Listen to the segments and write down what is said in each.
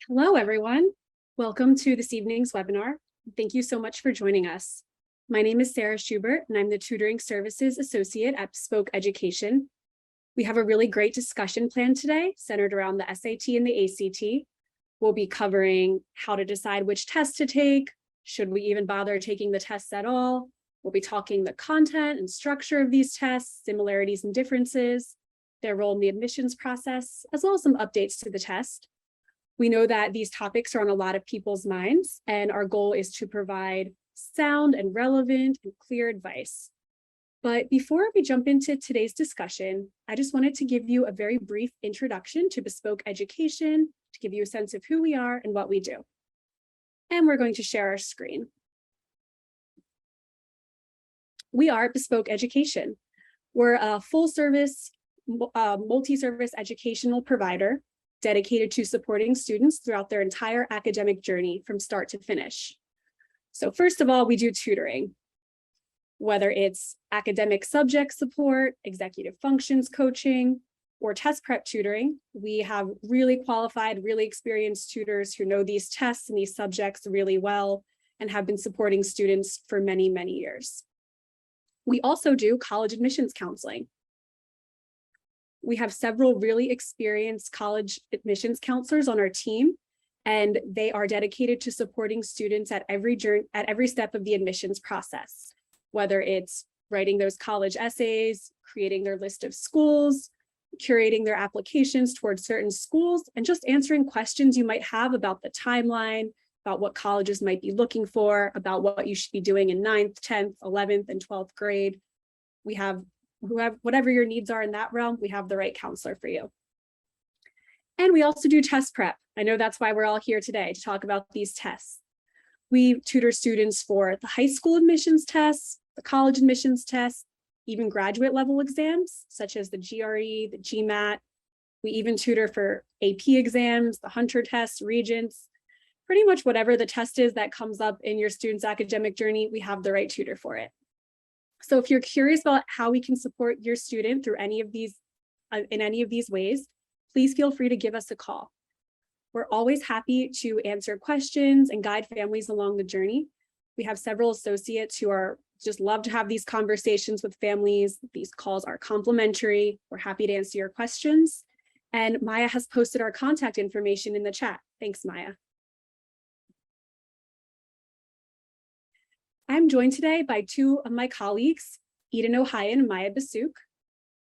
Hello, everyone. Welcome to this evening's webinar. Thank you so much for joining us. My name is Sarah Schubert, and I'm the Tutoring Services Associate at Bespoke Education. We have a really great discussion planned today centered around the SAT and the ACT. We'll be covering how to decide which test to take. Should we even bother taking the tests at all? We'll be talking the content and structure of these tests, similarities and differences, their role in the admissions process, as well as some updates to the test. We know that these topics are on a lot of people's minds, and our goal is to provide sound and relevant and clear advice. But before we jump into today's discussion, I just wanted to give you a very brief introduction to Bespoke Education to give you a sense of who we are and what we do. And we're going to share our screen. We are Bespoke Education. We're a full service, multi-service educational provider dedicated to supporting students throughout their entire academic journey from start to finish. So first of all, we do tutoring, whether it's academic subject support, executive functions coaching, or test prep tutoring. We have really qualified, really experienced tutors who know these tests and these subjects really well and have been supporting students for many, many years. We also do college admissions counseling. We have several really experienced college admissions counselors on our team, and they are dedicated to supporting students at every step of the admissions process, whether it's writing those college essays, creating their list of schools, curating their applications towards certain schools, and just answering questions you might have about the timeline, about what colleges might be looking for, about what you should be doing in 9th, 10th, 11th, and 12th grade. We have whatever your needs are in that realm, we have the right counselor for you. And we also do test prep. I know that's why we're all here today, to talk about these tests. We tutor students for the high school admissions tests, the college admissions tests, even graduate level exams, such as the GRE, the GMAT. We even tutor for AP exams, the Hunter test, Regents, pretty much whatever the test is that comes up in your student's academic journey, we have the right tutor for it. So if you're curious about how we can support your student through any of these, in any of these ways, please feel free to give us a call. We're always happy to answer questions and guide families along the journey. We have several associates who are just love to have these conversations with families. These calls are complimentary. We're happy to answer your questions. And Maya has posted our contact information in the chat. Thanks, Maya. I'm joined today by two of my colleagues, Ida Ohayan and Maya Bespoke,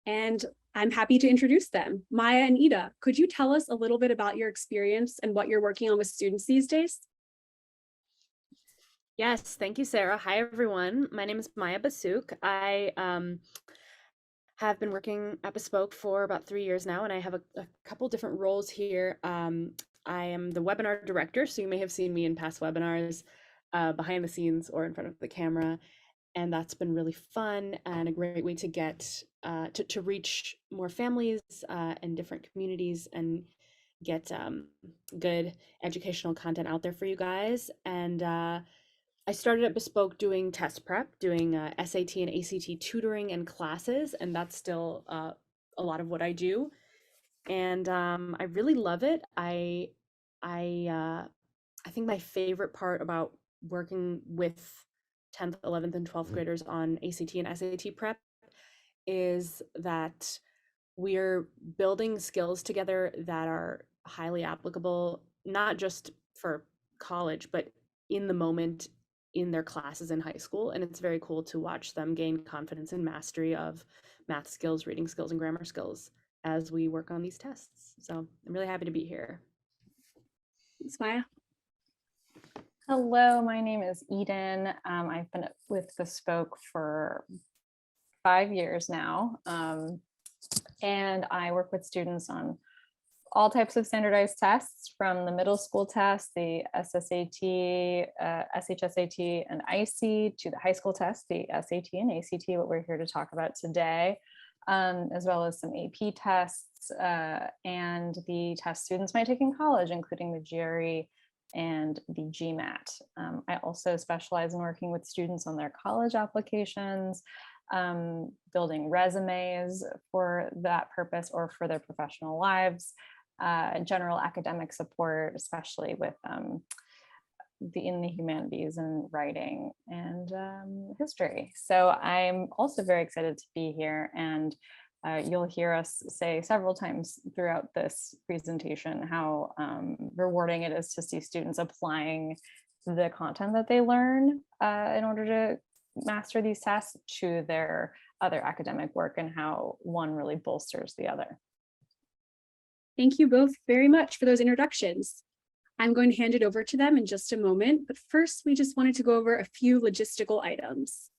and I'm happy to introduce them. Maya and Ida, could you tell us a little bit about your experience and what you're working on with students these days? Yes, thank you, Sarah. Hi, everyone. My name is Maya Bespoke. I have been working at Bespoke for about 3 years now, and I have a couple different roles here. I am the webinar director, so you may have seen me in past webinars behind the scenes or in front of the camera, and that's been really fun and a great way to get to reach more families and different communities and get good educational content out there for you guys. And I started at Bespoke doing test prep, doing SAT and ACT tutoring and classes, and that's still a lot of what I do. And I really love it. I think my favorite part about working with 10th, 11th, and 12th graders on ACT and SAT prep is that we're building skills together that are highly applicable, not just for college, but in the moment in their classes in high school. And it's very cool to watch them gain confidence and mastery of math skills, reading skills, and grammar skills as we work on these tests. So I'm really happy to be here. Thanks, Maya. Hello, my name is Eden. I've been with Bespoke for 5 years now, and I work with students on all types of standardized tests, from the middle school test, the SSAT, SHSAT, and IC, to the high school test, the SAT and ACT, what we're here to talk about today, as well as some AP tests and the tests students might take in college, including the GRE and the GMAT. I also specialize in working with students on their college applications, building resumes for that purpose or for their professional lives, general academic support, especially with in the humanities and writing and history. So I'm also very excited to be here, and you'll hear us say several times throughout this presentation how rewarding it is to see students applying the content that they learn in order to master these tests to their other academic work, and how one really bolsters the other. Thank you both very much for those introductions. I'm going to hand it over to them in just a moment, but first we just wanted to go over a few logistical items.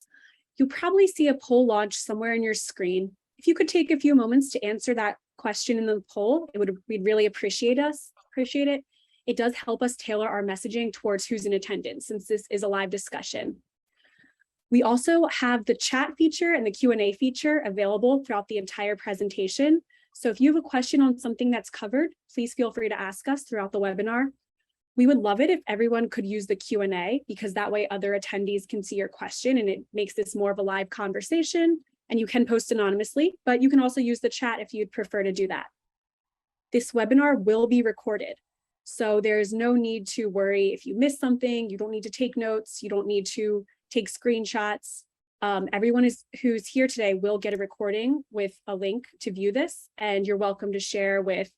You'll probably see a poll launch somewhere on your screen. If you could take a few moments to answer that question in the poll, we'd really appreciate it. It does help us tailor our messaging towards who's in attendance, since this is a live discussion. We also have the chat feature and the Q&A feature available throughout the entire presentation. So if you have a question on something that's covered, please feel free to ask us throughout the webinar. We would love it if everyone could use the Q&A, because that way other attendees can see your question and it makes this more of a live conversation, and you can post anonymously, but you can also use the chat if you'd prefer to do that. This webinar will be recorded, so there's no need to worry if you miss something. You don't need to take notes. You don't need to take screenshots. Everyone who's here today will get a recording with a link to view this, and you're welcome to share with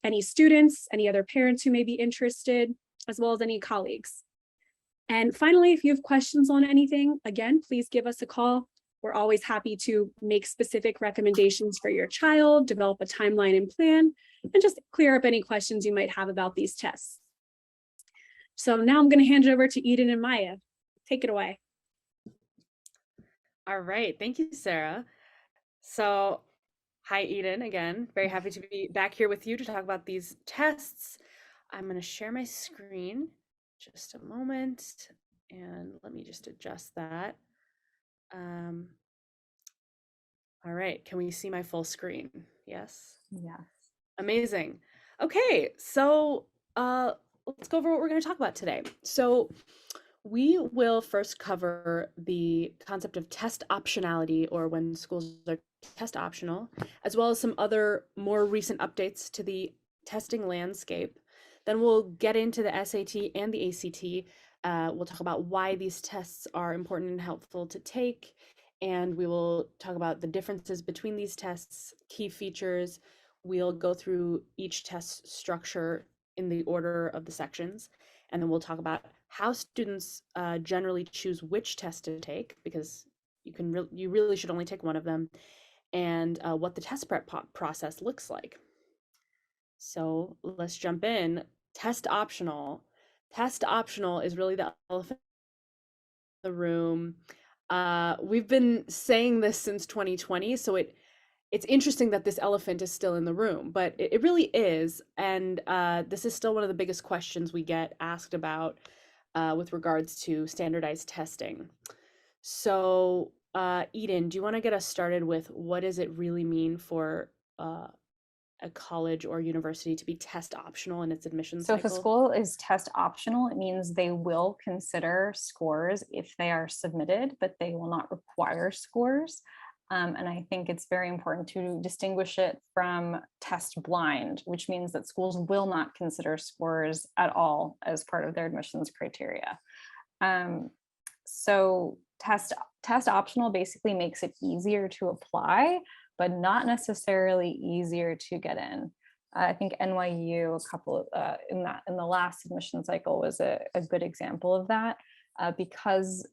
any students, any other parents who may be interested, as well as any colleagues. And finally, if you have questions on anything, again, please give us a call. We're always happy to make specific recommendations for your child, develop a timeline and plan, and just clear up any questions you might have about these tests. So now I'm going to hand it over to Eden and Maya. Take it away. All right, thank you, Sarah. So hi, Eden, again. Very happy to be back here with you to talk about these tests. I'm going to share my screen just a moment, and let me just adjust that. All right, can we see my full screen? Yes? Yes. Amazing. Okay, so let's go over what we're going to talk about today. So we will first cover the concept of test optionality, or when schools are test optional, as well as some other more recent updates to the testing landscape. Then we'll get into the SAT and the ACT. We'll talk about why these tests are important and helpful to take, and we will talk about the differences between these tests, key features. We'll go through each test structure in the order of the sections, and then we'll talk about how students generally choose which test to take, because you really should only take one of them, and what the test prep process looks like. So let's jump in. Test optional. Test optional is really the elephant in the room. We've been saying this since 2020, so it's interesting that this elephant is still in the room, but it really is. And this is still one of the biggest questions we get asked about with regards to standardized testing. So Eden, do you want to get us started with what does it really mean for a college or university to be test optional in its admission So cycle? if a school is test optional, it means they will consider scores if they are submitted, but they will not require scores. And I think it's very important to distinguish it from test blind, which means that schools will not consider scores at all as part of their admissions criteria. So test optional basically makes it easier to apply, but not necessarily easier to get in. I think NYU in the last admission cycle was a good example of that, because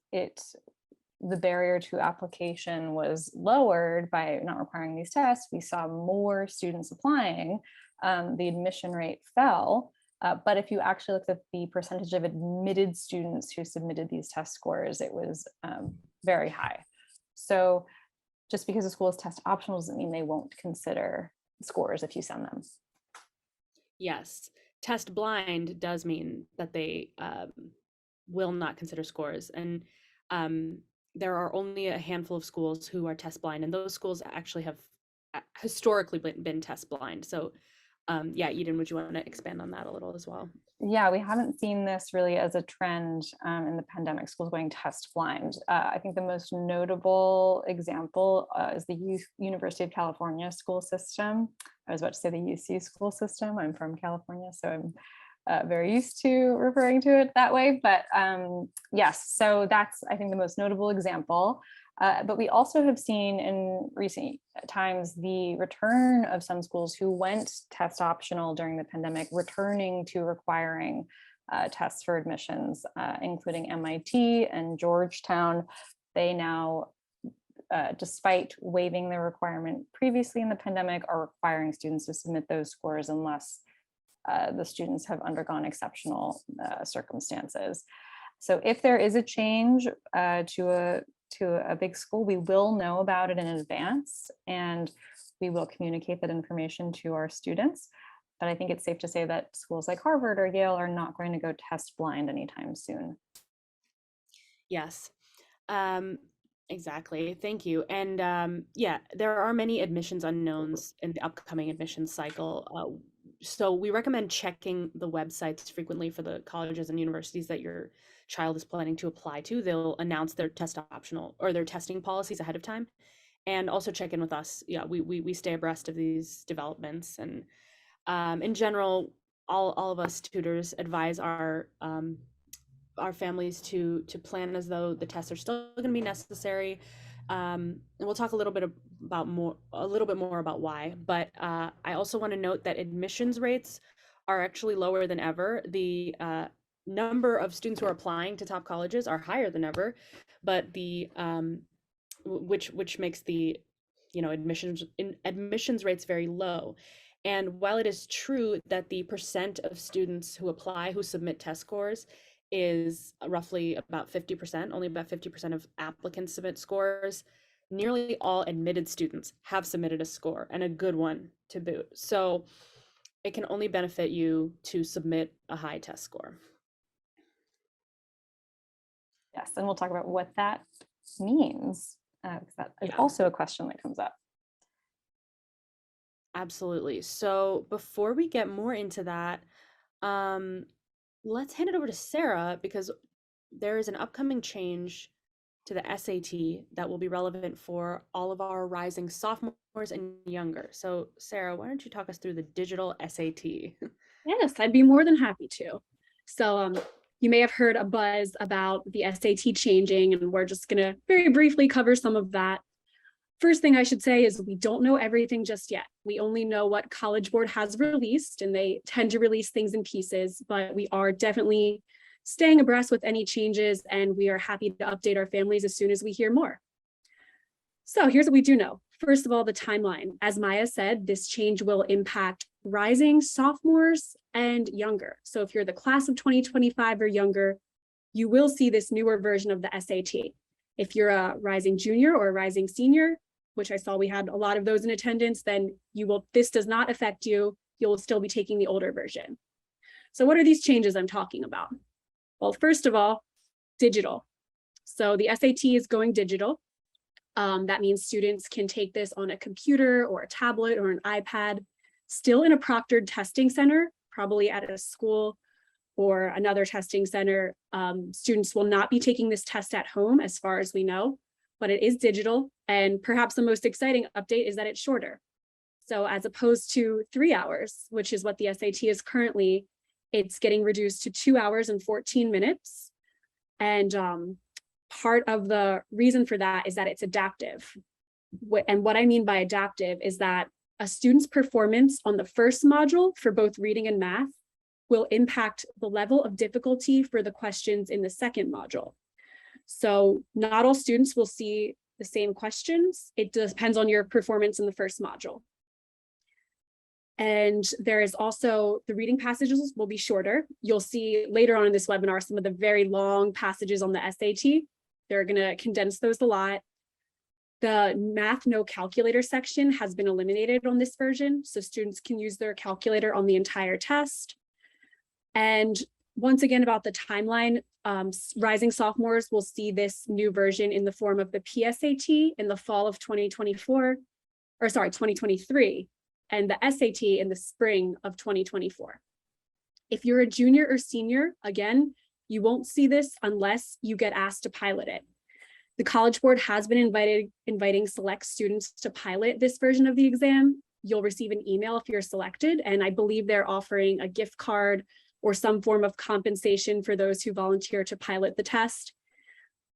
the barrier to application was lowered by not requiring these tests. We saw more students applying. The admission rate fell, but if you actually looked at the percentage of admitted students who submitted these test scores, it was very high. So just because a school is test optional doesn't mean they won't consider scores if you send them. Yes, test blind does mean that they will not consider scores. And there are only a handful of schools who are test blind, and those schools actually have historically been test blind. So yeah, Eden, would you want to expand on that a little as well? Yeah, we haven't seen this really as a trend in the pandemic, schools going test blind. I think the most notable example is the University of California school system. I was about to say the UC school system. I'm from California, so I'm very used to referring to it that way. But yes, so that's, I think, the most notable example. But we also have seen in recent times the return of some schools who went test optional during the pandemic, returning to requiring tests for admissions, including MIT and Georgetown. They now, despite waiving the requirement previously in the pandemic, are requiring students to submit those scores unless the students have undergone exceptional circumstances. So if there is a change to a big school, we will know about it in advance, and we will communicate that information to our students. But I think it's safe to say that schools like Harvard or Yale are not going to go test blind anytime soon. Yes, exactly. Thank you. And yeah, there are many admissions unknowns in the upcoming admissions cycle. So we recommend checking the websites frequently for the colleges and universities that your child is planning to apply to. They'll announce their test optional or their testing policies ahead of time, and also check in with us. Yeah, we stay abreast of these developments, and in general, all of us tutors advise our families to plan as though the tests are still going to be necessary. And we'll talk a little bit more about why. But I also want to note that admissions rates are actually lower than ever. The number of students who are applying to top colleges are higher than ever, but the which makes the admissions rates very low. And while it is true that the percent of students who apply who submit test scores is roughly about 50%, only about 50% of applicants submit scores, nearly all admitted students have submitted a score, and a good one to boot. So it can only benefit you to submit a high test score. Yes, and we'll talk about what that means, because that is also a question that comes up. Absolutely. So before we get more into that, let's hand it over to Sarah, because there is an upcoming change to the SAT that will be relevant for all of our rising sophomores and younger. So Sarah, why don't you talk us through the digital SAT? Yes, I'd be more than happy to. So you may have heard a buzz about the SAT changing, and we're just going to very briefly cover some of that. First thing I should say is we don't know everything just yet. We only know what College Board has released, and they tend to release things in pieces, but we are definitely staying abreast with any changes, and we are happy to update our families as soon as we hear more. So here's what we do know. First of all, the timeline. As Maya said, this change will impact rising sophomores and younger. So if you're the class of 2025 or younger, you will see this newer version of the SAT. If you're a rising junior or a rising senior, which I saw we had a lot of those in attendance, then this does not affect you. You'll still be taking the older version. So what are these changes I'm talking about? Well, first of all, digital. So the SAT is going digital. That means students can take this on a computer or a tablet or an iPad, still in a proctored testing center, probably at a school or another testing center. Students will not be taking this test at home, as far as we know, but it is digital. And perhaps the most exciting update is that it's shorter. So as opposed to 3 hours, which is what the SAT is currently, it's getting reduced to 2 hours and 14 minutes. And part of the reason for that is that it's adaptive. And what I mean by adaptive is that a student's performance on the first module for both reading and math will impact the level of difficulty for the questions in the second module. So not all students will see the same questions. It depends on your performance in the first module. And there is also, the reading passages will be shorter. You'll see later on in this webinar some of the very long passages on the SAT. They're going to condense those a lot. The math no calculator section has been eliminated on this version, so students can use their calculator on the entire test. And once again, about the timeline, rising sophomores will see this new version in the form of the PSAT in the fall of 2023, and the SAT in the spring of 2024. If you're a junior or senior, again, you won't see this unless you get asked to pilot it. The College Board has been inviting select students to pilot this version of the exam, you'll receive an email if you're selected. And I believe they're offering a gift card or some form of compensation for those who volunteer to pilot the test.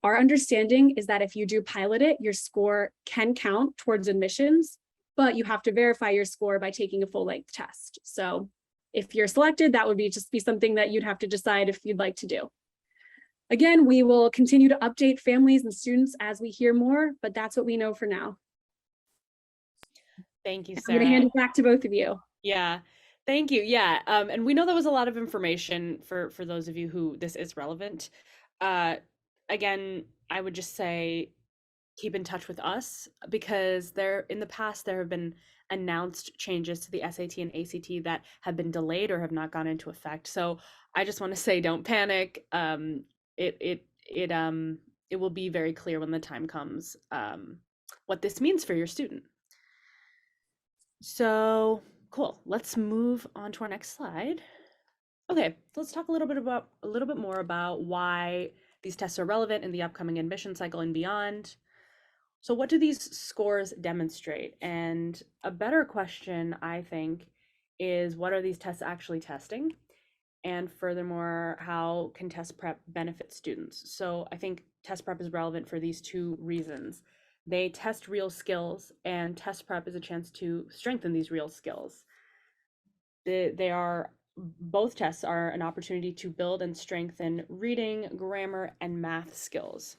Our understanding is that if you do pilot it, your score can count towards admissions, but you have to verify your score by taking a full-length test. So if you're selected, that would just be something that you'd have to decide if you'd like to do. Again, we will continue to update families and students as we hear more, but that's what we know for now. Thank you, I'm Sarah. going to hand it back to both of you. Yeah, thank you. Yeah, and we know that was a lot of information for those of you who this is relevant. Again, I would just say keep in touch with us, because in the past there have been announced changes to the SAT and ACT that have been delayed or have not gone into effect. So I just want to say, don't panic. It will be very clear when the time comes what this means for your student. So cool. Let's move on to our next slide. Okay, let's talk a little bit more about why these tests are relevant in the upcoming admission cycle and beyond. So what do these scores demonstrate? And a better question, I think, is what are these tests actually testing? And furthermore, how can test prep benefit students? So I think test prep is relevant for these two reasons. They test real skills, and test prep is a chance to strengthen these real skills. Both tests are an opportunity to build and strengthen reading, grammar, and math skills.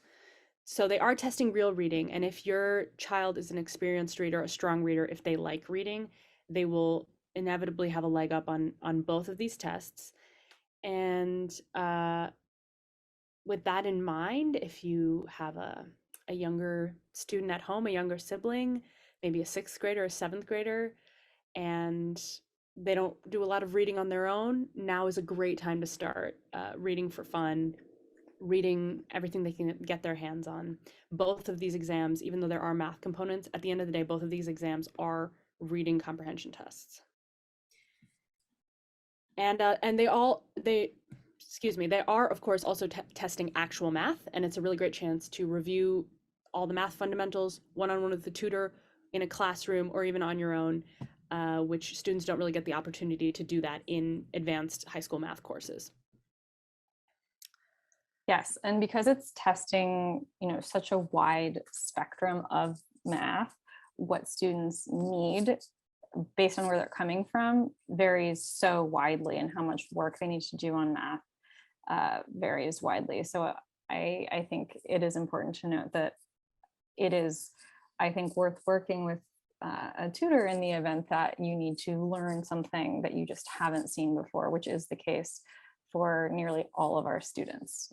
So they are testing real reading, and if your child is an experienced reader, a strong reader, if they like reading, they will inevitably have a leg up on both of these tests. And with that in mind, if you have a younger student at home, a younger sibling, maybe a 6th grader, a 7th grader, and they don't do a lot of reading on their own, now is a great time to start reading for fun, reading everything they can get their hands on. Both of these exams, even though there are math components, at the end of the day, both of these exams are reading comprehension tests. And they are of course also testing actual math, and it's a really great chance to review all the math fundamentals one-on-one with the tutor in a classroom or even on your own, which students don't really get the opportunity to do that in advanced high school math courses. Yes, and because it's testing, such a wide spectrum of math, what students need based on where they're coming from varies so widely, and how much work they need to do on math varies widely. So I think it is important to note that it is, I think, worth working with a tutor in the event that you need to learn something that you just haven't seen before, which is the case for nearly all of our students.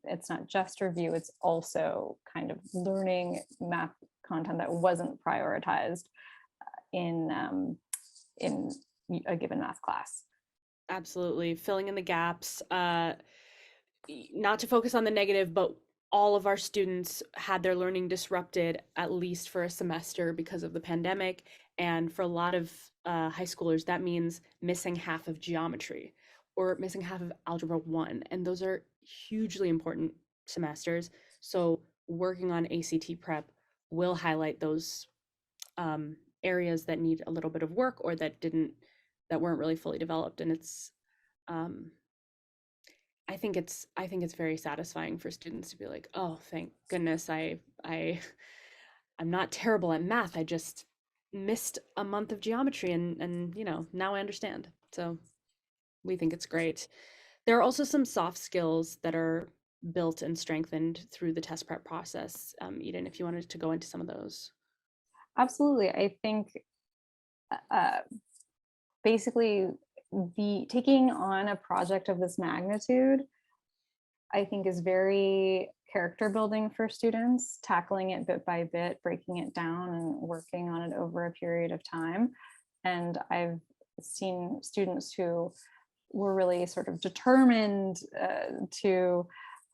It's not just review, it's also kind of learning math content that wasn't prioritized in a given math class. Absolutely, filling in the gaps, not to focus on the negative, but all of our students had their learning disrupted at least for a semester because of the pandemic. And for a lot of high schoolers, that means missing half of geometry or missing half of Algebra 1. And those are hugely important semesters. So working on ACT prep will highlight those areas that need a little bit of work, or that weren't really fully developed. And it's I think it's very satisfying for students to be like, oh, thank goodness I'm not terrible at math. I just missed a month of geometry, and now I understand. So we think it's great. There are also some soft skills that are built and strengthened through the test prep process. Eden, if you wanted to go into some of those. Absolutely. I think basically taking on a project of this magnitude, I think, is very character building for students, tackling it bit by bit, breaking it down and working on it over a period of time. And I've seen students who were really sort of determined to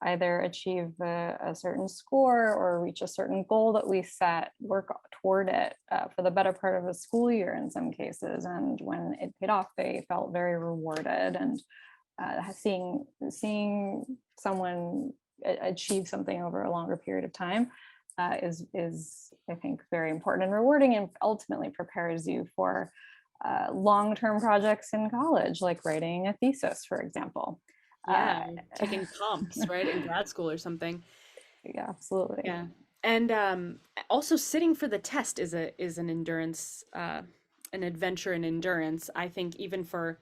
either achieve a certain score or reach a certain goal that we set, work toward it for the better part of a school year in some cases. And when it paid off, they felt very rewarded. And seeing someone achieve something over a longer period of time is I think very important and rewarding, and ultimately prepares you for long-term projects in college, like writing a thesis, for example. Yeah, taking comps, right, in grad school or something. Yeah, absolutely. Yeah. And also sitting for the test is an endurance, an adventure in endurance. I think even for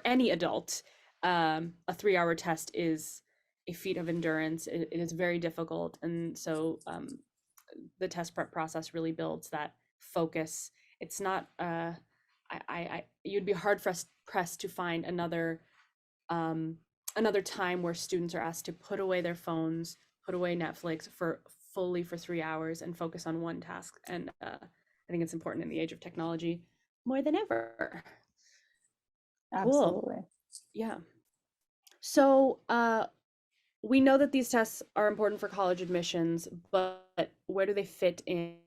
any adult, a 3 hour test is a feat of endurance. It is very difficult, and so the test prep process really builds that focus. It's not you'd be hard pressed to find um, another time where students are asked to put away their phones, put away Netflix for fully for 3 hours and focus on one task. And I think it's important in the age of technology more than ever. Cool. Absolutely. Yeah. So we know that these tests are important for college admissions, but where do they fit in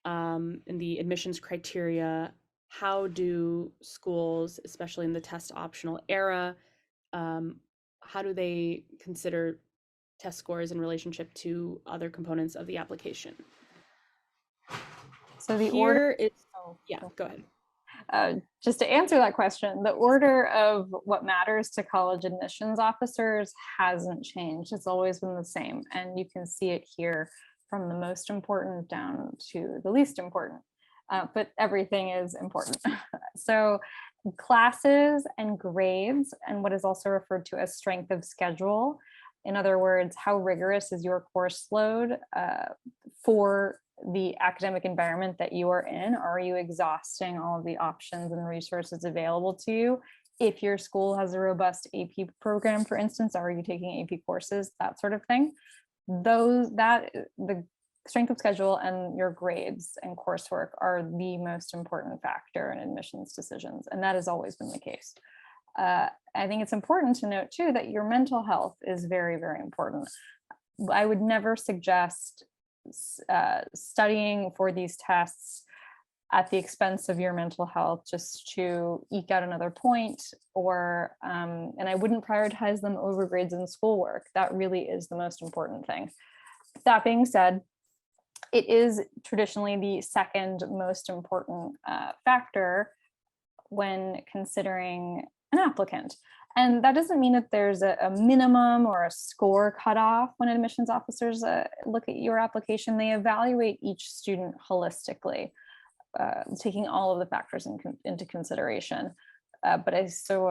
the admissions criteria? How do schools, especially in the test optional era, um, how do they consider test scores in relationship to other components of the application? So the order, Here is, oh, yeah, go go ahead. just to answer that question, the order of what matters to college admissions officers hasn't changed. It's always been the same. And you can see it here from the most important down to the least important. But everything is important. So classes and grades, and what is also referred to as strength of schedule. In other words, how rigorous is your course load for the academic environment that you are in? Are you exhausting all of the options and resources available to you? If your school has a robust AP program, for instance, are you taking AP courses, that sort of thing? The strength of schedule and your grades and coursework are the most important factor in admissions decisions, and that has always been the case. I think it's important to note too that your mental health is very, very important. I would never suggest studying for these tests at the expense of your mental health just to eke out another point, or and I wouldn't prioritize them over grades and schoolwork. That really is the most important thing. That being said, it is traditionally the second most important factor when considering an applicant. And that doesn't mean that there's a minimum or a score cutoff when admissions officers look at your application. They evaluate each student holistically, taking all of the factors into consideration. But a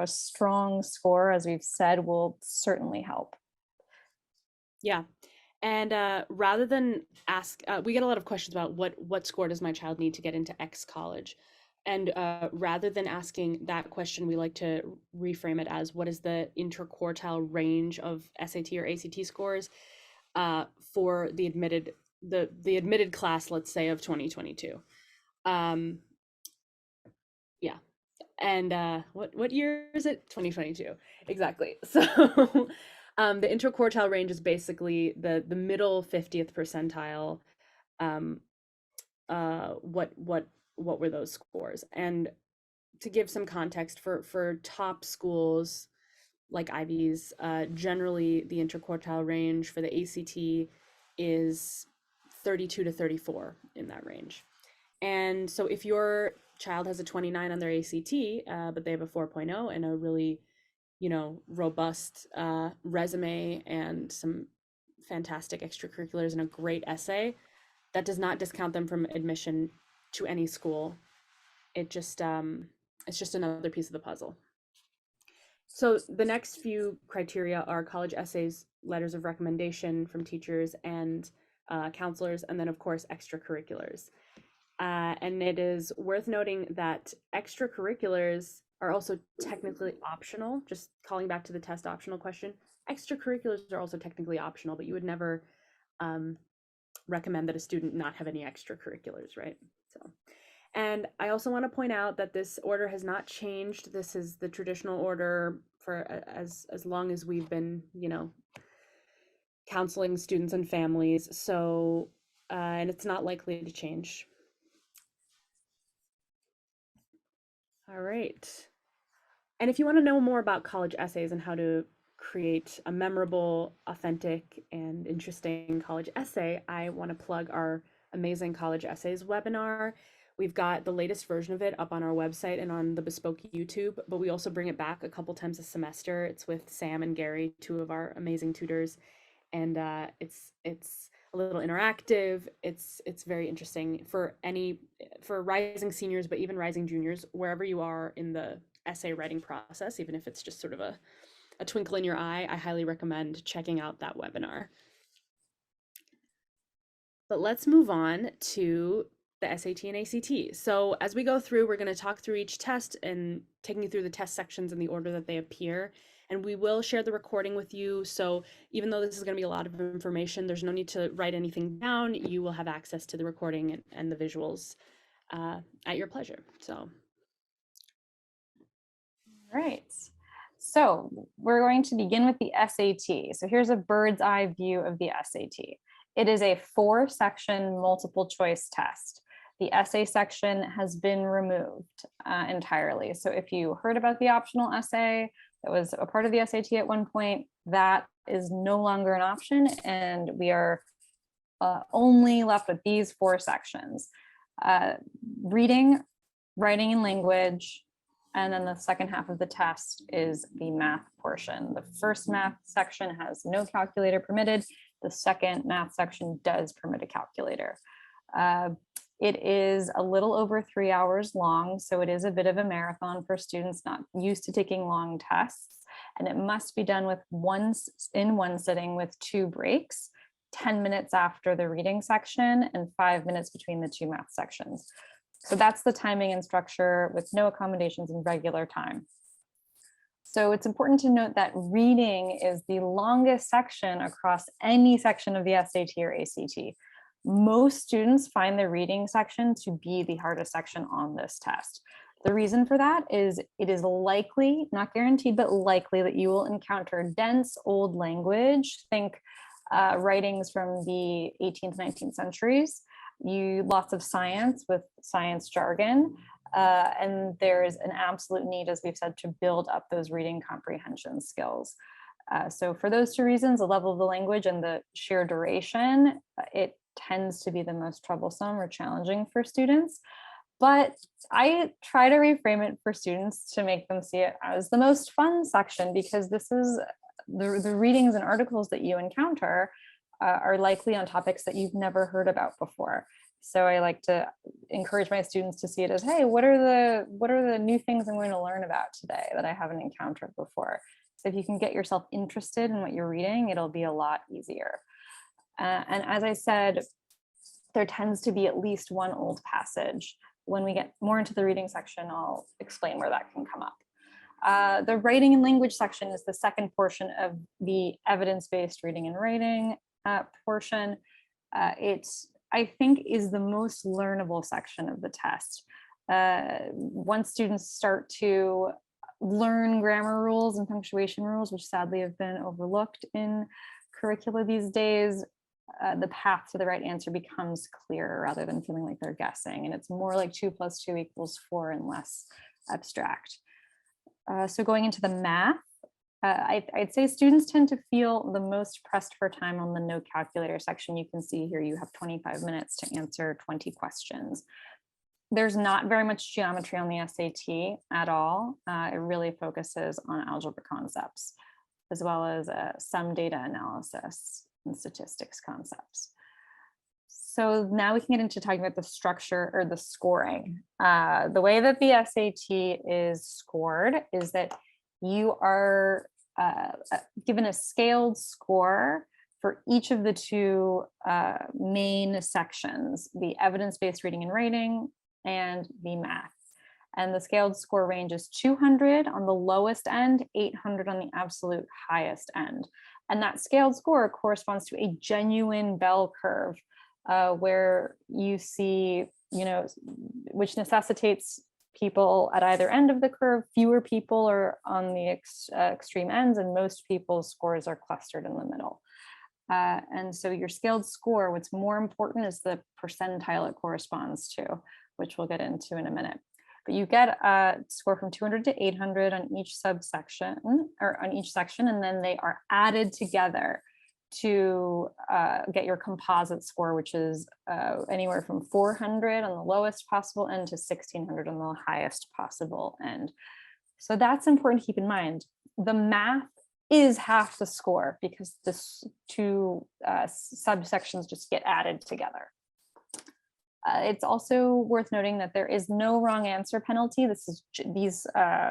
strong score, as we've said, will certainly help. Yeah. And rather than ask, we get a lot of questions about what score does my child need to get into X college? And rather than asking that question, we like to reframe it as what is the interquartile range of SAT or ACT scores for the admitted class, let's say, of 2022. Yeah. And what year is it? 2022. Exactly. So the interquartile range is basically the middle 50th percentile. Um, what were those scores? And to give some context for top schools like Ivies, generally the interquartile range for the ACT is 32 to 34 in that range. And so if your child has a 29 on their ACT, but they have a 4.0 and a really, robust resume and some fantastic extracurriculars and a great essay, that does not discount them from admission to any school. It's just another piece of the puzzle. So the next few criteria are college essays, letters of recommendation from teachers and counselors, and then of course extracurriculars. And it is worth noting that extracurriculars are also technically optional. Just calling back to the test optional question, extracurriculars are also technically optional, but you would never recommend that a student not have any extracurriculars, right? So, and I also want to point out that this order has not changed. This is the traditional order for as long as we've been, counseling students and families. So, and it's not likely to change. All right. And if you want to know more about college essays and how to create a memorable, authentic, and interesting college essay, I want to plug our amazing college essays webinar. We've got the latest version of it up on our website and on the Bespoke YouTube, but we also bring it back a couple times a semester. It's with Sam and Gary, two of our amazing tutors, and it's a little interactive. It's very interesting for rising seniors, but even rising juniors, wherever you are in the essay writing process, even if it's just sort of a twinkle in your eye. I highly recommend checking out that webinar. But let's move on to the SAT and ACT. So as we go through, we're going to talk through each test and taking you through the test sections in the order that they appear. And we will share the recording with you. So even though this is going to be a lot of information, there's no need to write anything down. You will have access to the recording and the visuals at your pleasure. So. All right. So we're going to begin with the SAT. So here's a bird's eye view of the SAT. It is a 4-section multiple choice test. The essay section has been removed entirely. So if you heard about the optional essay that was a part of the SAT at one point, that is no longer an option, and we are only left with these 4 sections. Reading, writing and language, and then the second half of the test is the math portion. The first math section has no calculator permitted. The second math section does permit a calculator. It is a little over 3 hours long, so it is a bit of a marathon for students not used to taking long tests, and it must be done in one sitting with 2 breaks, 10 minutes after the reading section and 5 minutes between the 2 math sections. So that's the timing and structure with no accommodations in regular time. So it's important to note that reading is the longest section across any section of the SAT or ACT. Most students find the reading section to be the hardest section on this test. The reason for that is it is likely, not guaranteed, but likely that you will encounter dense old language. Think writings from the 18th, 19th centuries. Lots of science with science jargon, and there is an absolute need, as we've said, to build up those reading comprehension skills. So for those 2 reasons, the level of the language and the sheer duration, it tends to be the most troublesome or challenging for students. But I try to reframe it for students to make them see it as the most fun section, because this is the readings and articles that you encounter are likely on topics that you've never heard about before. So I like to encourage my students to see it as, hey, what are the new things I'm going to learn about today that I haven't encountered before? So if you can get yourself interested in what you're reading, it'll be a lot easier. And as I said, there tends to be at least one old passage. When we get more into the reading section, I'll explain where that can come up. The writing and language section is the second portion of the evidence-based reading and writing portion. I think is the most learnable section of the test. Once students start to learn grammar rules and punctuation rules, which sadly have been overlooked in curricula these days, the path to the right answer becomes clearer rather than feeling like they're guessing. And it's more like 2 + 2 = 4 and less abstract. So going into the math, I'd say students tend to feel the most pressed for time on the no calculator section. You can see here you have 25 minutes to answer 20 questions. There's not very much geometry on the SAT at all. It really focuses on algebra concepts, as well as some data analysis and statistics concepts. So now we can get into talking about the structure or the scoring. The way that the SAT is scored is that you are given a scaled score for each of the 2 main sections, the evidence-based reading and writing and the math. And the scaled score range is 200 on the lowest end, 800 on the absolute highest end. And that scaled score corresponds to a genuine bell curve where you see, which necessitates people at either end of the curve. Fewer people are on the extreme ends, and most people's scores are clustered in the middle. And so your scaled score, what's more important is the percentile it corresponds to, which we'll get into in a minute. but you get a score from 200 to 800 on each subsection or on each section, and then they are added together to get your composite score, which is anywhere from 400 on the lowest possible end to 1600 on the highest possible end. So that's important to keep in mind. The math is half the score because the two subsections just get added together. It's also worth noting that there is no wrong answer penalty. These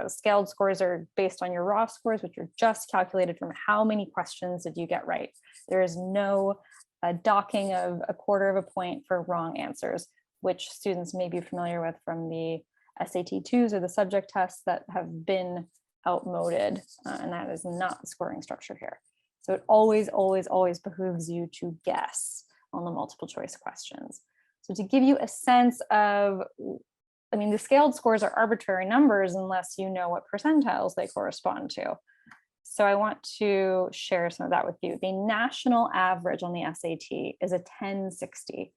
scaled scores are based on your raw scores, which are just calculated from how many questions did you get right. There is no docking of 1/4 of a point for wrong answers, which students may be familiar with from the SAT-2s or the subject tests that have been outmoded, and that is not the scoring structure here. So it always, always, always behooves you to guess on the multiple choice questions. So to give you a sense of, I mean, the scaled scores are arbitrary numbers unless you know what percentiles they correspond to. So I want to share some of that with you. The national average on the SAT is a 1060.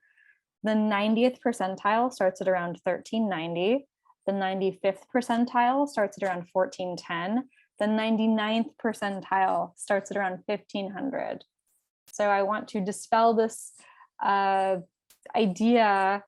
The 90th percentile starts at around 1390. The 95th percentile starts at around 1410. The 99th percentile starts at around 1500. So I want to dispel this idea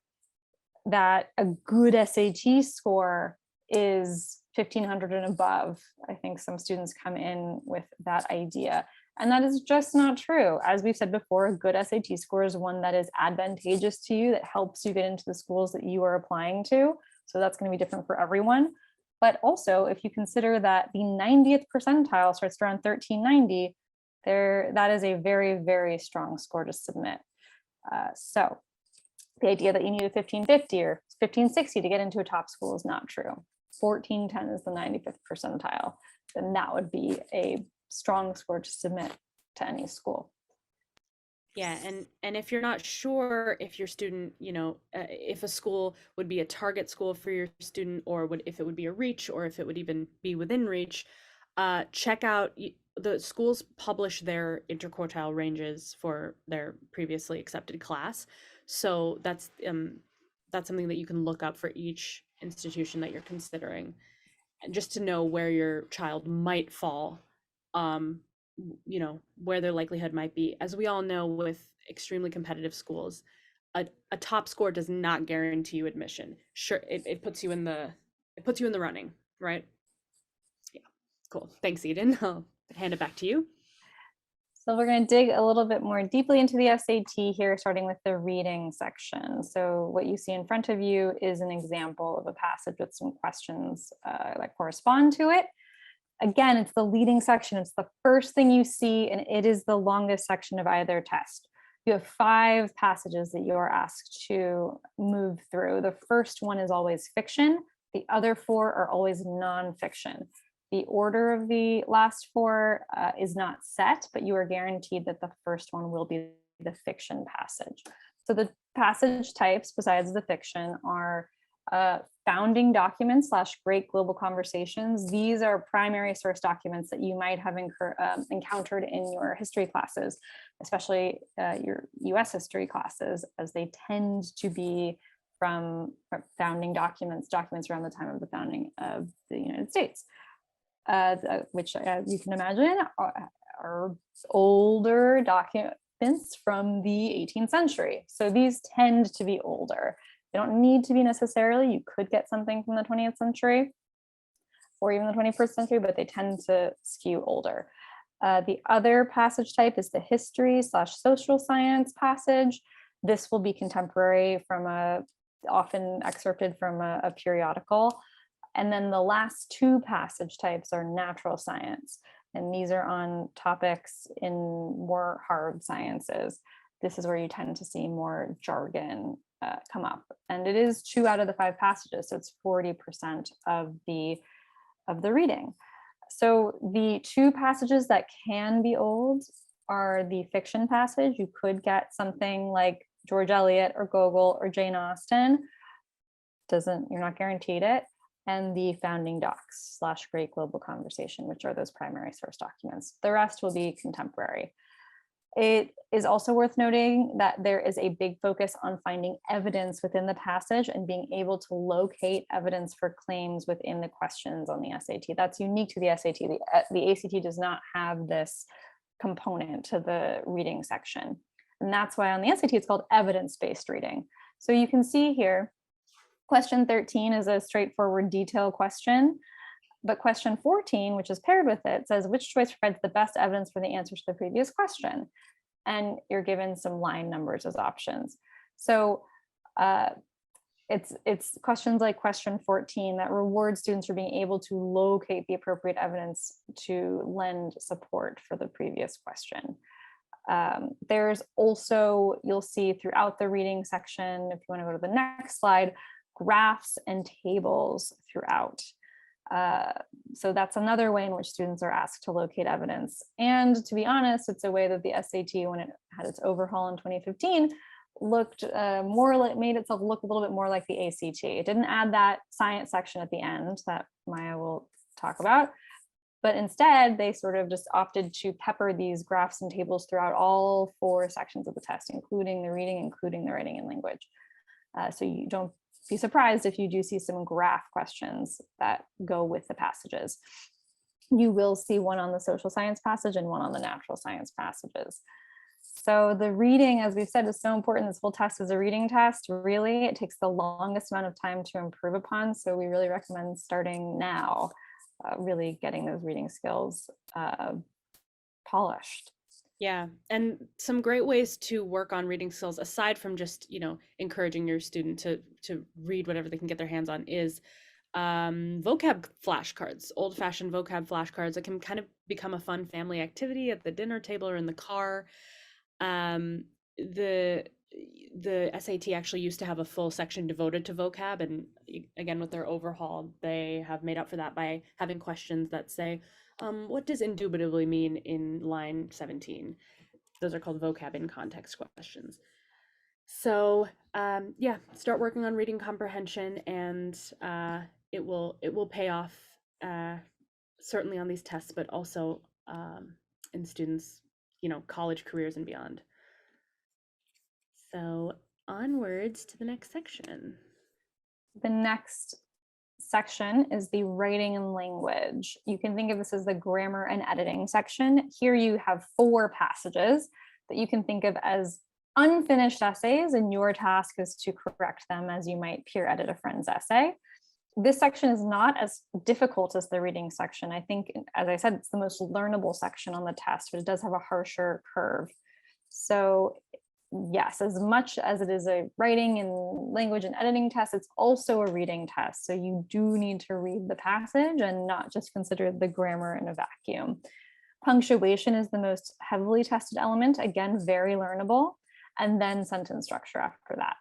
that a good SAT score is 1500 and above. I think some students come in with that idea, and that is just not true. As we've said before, a good SAT score is one that is advantageous to you, that helps you get into the schools that you are applying to. So that's going to be different for everyone. But also, if you consider that the 90th percentile starts around 1390, that is a very, very strong score to submit. So the idea that you need a 1550 or 1560 to get into a top school is not true. 1410 is the 95th percentile, then that would be a strong score to submit to any school. Yeah, and if you're not sure if your student, if a school would be a target school for your student, or if it would be a reach, or if it would even be within reach, check out the schools publish their interquartile ranges for their previously accepted class. So that's something that you can look up for each institution that you're considering, and just to know where your child might fall, where their likelihood might be. As we all know, with extremely competitive schools, a top score does not guarantee you admission. Sure, it puts you in the running, right? Yeah, cool. Thanks, Eden. I'll hand it back to you. So we're going to dig a little bit more deeply into the SAT here, starting with the reading section. So what you see in front of you is an example of a passage with some questions that correspond to it. Again, it's the leading section. It's the first thing you see, and it is the longest section of either test. You have 5 passages that you are asked to move through. The first one is always fiction. The other 4 are always nonfiction. The order of the last 4 is not set, but you are guaranteed that the first one will be the fiction passage. So the passage types, besides the fiction, are founding documents / great global conversations. These are primary source documents that you might have encountered in your history classes, especially your US history classes, as they tend to be from founding documents around the time of the founding of the United States. Which you can imagine are older documents from the 18th century. So these tend to be older. They don't need to be necessarily. You could get something from the 20th century or even the 21st century, but they tend to skew older. The other passage type is the history / social science passage. This will be contemporary, often excerpted from a periodical. And then the last 2 passage types are natural science. And these are on topics in more hard sciences. This is where you tend to see more jargon come up. And it is 2 out of the 5 passages. So it's 40% of the reading. So the 2 passages that can be old are the fiction passage. You could get something like George Eliot or Gogol or Jane Austen. You're not guaranteed it. And the founding docs / great global conversation, which are those primary source documents. The rest will be contemporary. It is also worth noting that there is a big focus on finding evidence within the passage and being able to locate evidence for claims within the questions on the SAT. That's unique to the SAT. The ACT does not have this component to the reading section. And that's why on the SAT it's called evidence-based reading. So you can see here, question 13 is a straightforward detail question. But question 14, which is paired with it, says which choice provides the best evidence for the answer to the previous question? And you're given some line numbers as options. So it's questions like question 14 that reward students for being able to locate the appropriate evidence to lend support for the previous question. There's also, you'll see throughout the reading section, if you want to go to the next slide, graphs and tables throughout. So that's another way in which students are asked to locate evidence. And to be honest, it's a way that the SAT, when it had its overhaul in 2015, looked more like, made itself look a little bit more like the ACT. It didn't add that science section at the end that Maya will talk about, but instead they sort of just opted to pepper these graphs and tables throughout all 4 sections of the test, including the reading, including the writing and language. So you don't be surprised if you do see some graph questions that go with the passages. You will see one on the social science passage and one on the natural science passages. So the reading, as we've said, is so important. This whole test is a reading test. Really, it takes the longest amount of time to improve upon. So we really recommend starting now, really getting those reading skills polished. Yeah, and some great ways to work on reading skills, aside from just, encouraging your student to read whatever they can get their hands on, is vocab flashcards, old-fashioned vocab flashcards that can kind of become a fun family activity at the dinner table or in the car. The SAT actually used to have a full section devoted to vocab, and again, with their overhaul, they have made up for that by having questions that say, what does indubitably mean in line 17? Those are called vocab in context questions. So yeah, start working on reading comprehension, and it will pay off, certainly on these tests, but also in students, college careers and beyond. So onwards to the next section. The next section is the writing and language. You can think of this as the grammar and editing section. Here you have 4 passages that you can think of as unfinished essays, and your task is to correct them as you might peer edit a friend's essay. This section is not as difficult as the reading section. I think, as I said, it's the most learnable section on the test, but it does have a harsher curve. So yes, as much as it is a writing and language and editing test, it's also a reading test. So you do need to read the passage and not just consider the grammar in a vacuum. Punctuation is the most heavily tested element, again, very learnable, and then sentence structure after that.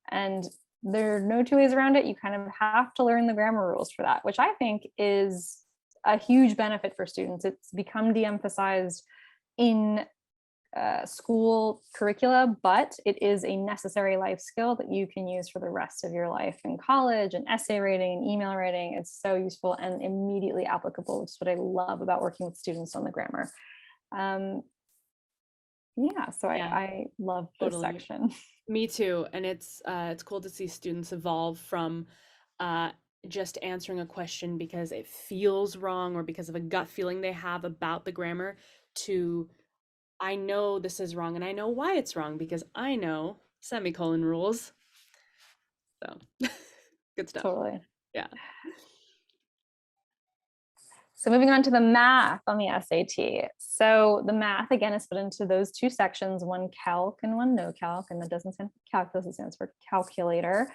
And there are no 2 ways around it. You kind of have to learn the grammar rules for that, which I think is a huge benefit for students. It's become de-emphasized in school curricula, but it is a necessary life skill that you can use for the rest of your life in college, and essay writing and email writing. It's so useful and immediately applicable, which is what I love about working with students on the grammar. Yeah, so Yeah, I love this totally. section. Me too, and it's cool to see students evolve from just answering a question because it feels wrong or because of a gut feeling they have about the grammar, to I know this is wrong and I know why it's wrong because I know semicolon rules. So good stuff. Totally. Yeah. So moving on to the math on the SAT. So the math, again, is split into those 2 sections, one calc and one no calc, and that doesn't stand for calculus, it stands for calculator.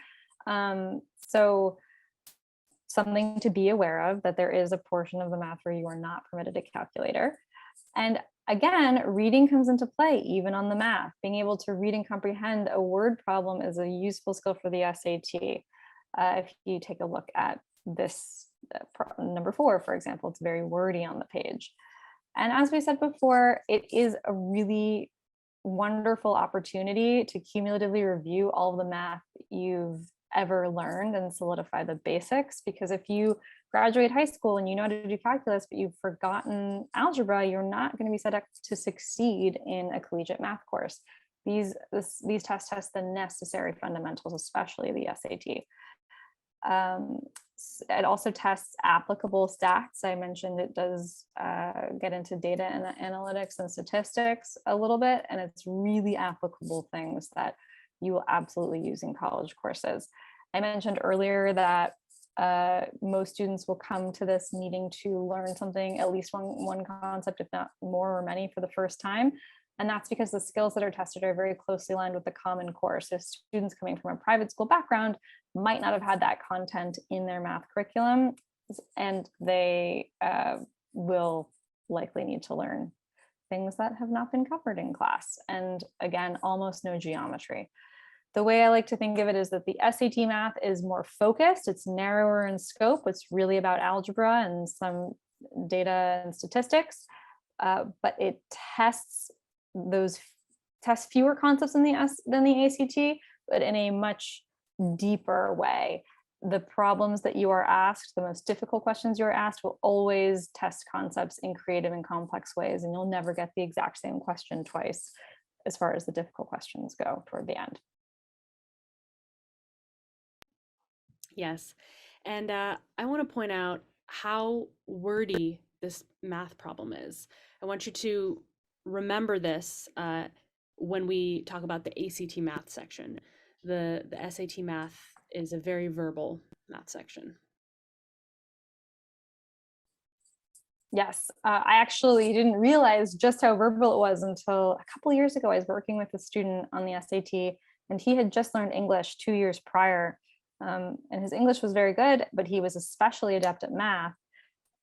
So something to be aware of, that there is a portion of the math where you are not permitted a calculator. And again, reading comes into play even on the math. Being able to read and comprehend a word problem is a useful skill for the SAT. If you take a look at this number 4, for example, it's very wordy on the page. And as we said before, it is a really wonderful opportunity to cumulatively review all of the math you've ever learned and solidify the basics, because if you graduate high school and you know how to do calculus, but you've forgotten algebra, you're not going to be set up to succeed in a collegiate math course. These tests test the necessary fundamentals, especially the SAT. It also tests applicable stats. I mentioned it does get into data and analytics and statistics a little bit, and it's really applicable things that you will absolutely use in college courses. I mentioned earlier that most students will come to this needing to learn something, at least one concept, if not more or many, for the first time. And that's because the skills that are tested are very closely aligned with the Common Core. So students coming from a private school background might not have had that content in their math curriculum, and they will likely need to learn things that have not been covered in class. And again, almost no geometry. The way I like to think of it is that the SAT math is more focused, it's narrower in scope, it's really about algebra and some data and statistics, but it tests fewer concepts than the ACT, but in a much deeper way. The problems that you are asked, the most difficult questions you are asked, will always test concepts in creative and complex ways, and you'll never get the exact same question twice as far as the difficult questions go toward the end. Yes, and I want to point out how wordy this math problem is. I want you to remember this when we talk about the ACT math section. The SAT math is a very verbal math section. Yes, I actually didn't realize just how verbal it was until a couple of years ago. I was working with a student on the SAT, and he had just learned English 2 years prior. And his English was very good, but he was especially adept at math.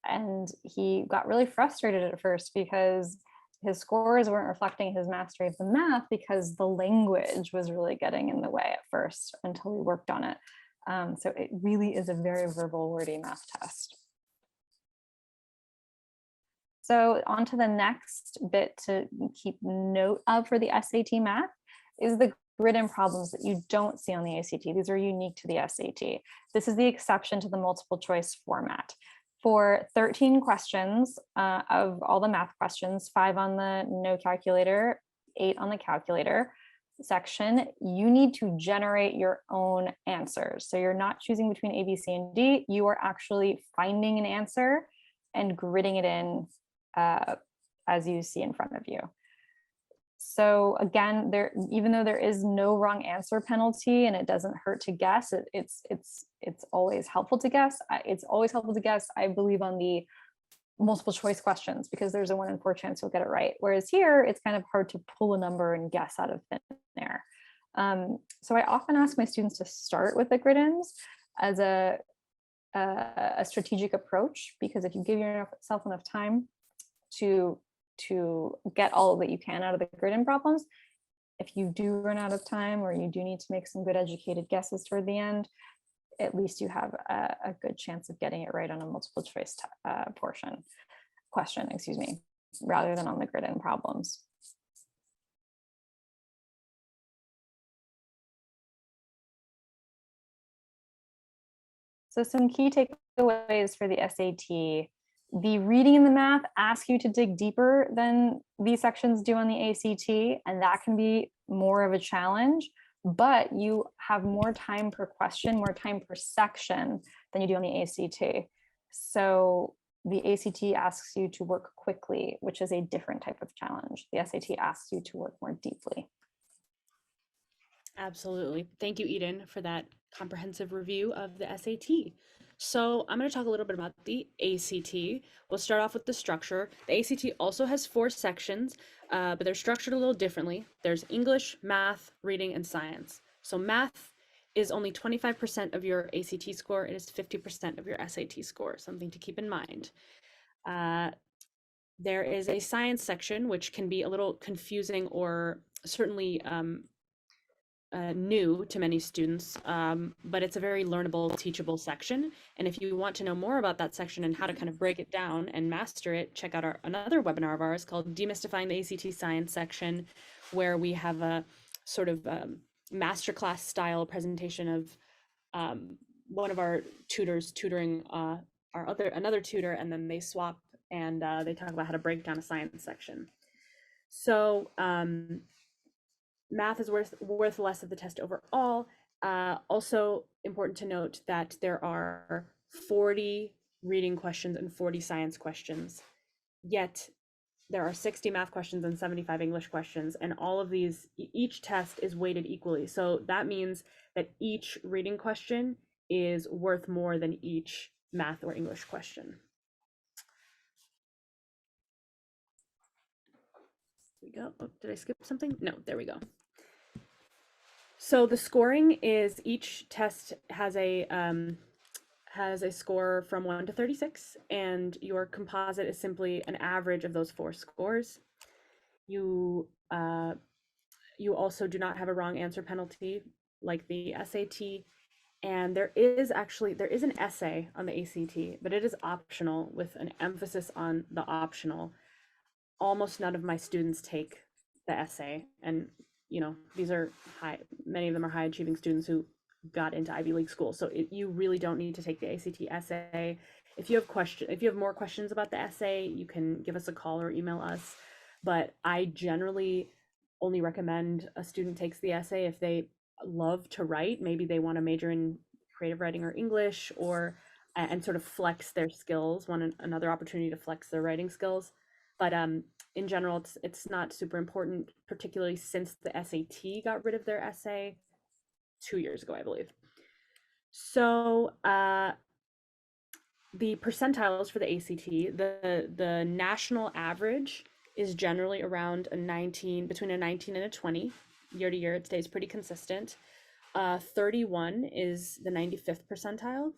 And he got really frustrated at first because his scores weren't reflecting his mastery of the math, because the language was really getting in the way at first until we worked on it. So it really is a very verbal, wordy math test. So on to the next bit to keep note of for the SAT math is the grid and problems that you don't see on the ACT. These are unique to the SAT. This is the exception to the multiple choice format. For 13 questions of all the math questions, 5 on the no calculator, 8 on the calculator section, you need to generate your own answers. So you're not choosing between A, B, C, and D. You are actually finding an answer and gridding it in as you see in front of you. So again, even though there is no wrong answer penalty and it doesn't hurt to guess, it's always helpful to guess. It's always helpful to guess, I believe, on the multiple choice questions, because there's a 1 in 4 chance you'll get it right. Whereas here, it's kind of hard to pull a number and guess out of thin air. So I often ask my students to start with the grid-ins as a strategic approach, because if you give yourself enough time to get all that you can out of the grid-in problems, if you do run out of time or you do need to make some good educated guesses toward the end, at least you have a good chance of getting it right on a multiple choice question, rather than on the grid-in problems. So some key takeaways for the SAT. The reading and the math ask you to dig deeper than these sections do on the ACT, and that can be more of a challenge, but you have more time per question, more time per section than you do on the ACT. So the ACT asks you to work quickly, which is a different type of challenge. The SAT asks you to work more deeply. Absolutely. Thank you, Eden, for that comprehensive review of the SAT. So I'm going to talk a little bit about the ACT. We'll start off with the structure. The ACT also has 4 sections, but they're structured a little differently. There's English, math, reading, and science. So math is only 25% of your ACT score. It is 50% of your SAT score, something to keep in mind. There is a science section, which can be a little confusing or certainly new to many students, but it's a very learnable, teachable section. And if you want to know more about that section and how to kind of break it down and master it, check out another webinar of ours called Demystifying the ACT Science section, where we have a sort of masterclass style presentation of one of our tutors tutoring another tutor, and then they swap and they talk about how to break down a science section. So math is worth less of the test overall. Also important to note that there are 40 reading questions and 40 science questions, yet there are 60 math questions and 75 English questions, and all of these, each test is weighted equally. So that means that each reading question is worth more than each math or English question. There we go. Oh, did I skip something? No, there we go. So the scoring is, each test has a score from 1 to 36, and your composite is simply an average of those 4 scores. You also do not have a wrong answer penalty like the SAT, and there is an essay on the ACT, but it is optional with an emphasis on the optional. Almost none of my students take the essay, and many of them are high achieving students who got into Ivy League school. So you really don't need to take the ACT essay. If you have more questions about the essay, you can give us a call or email us. But I generally only recommend a student takes the essay if they love to write. Maybe they want to major in creative writing or English, or and sort of flex their skills, want another opportunity to flex their writing skills. But in general, it's not super important, particularly since the SAT got rid of their essay 2 years ago, I believe. So the percentiles for the ACT, the national average is generally around between a 19 and a 20. Year to year, it stays pretty consistent. 31 is the 95th percentile.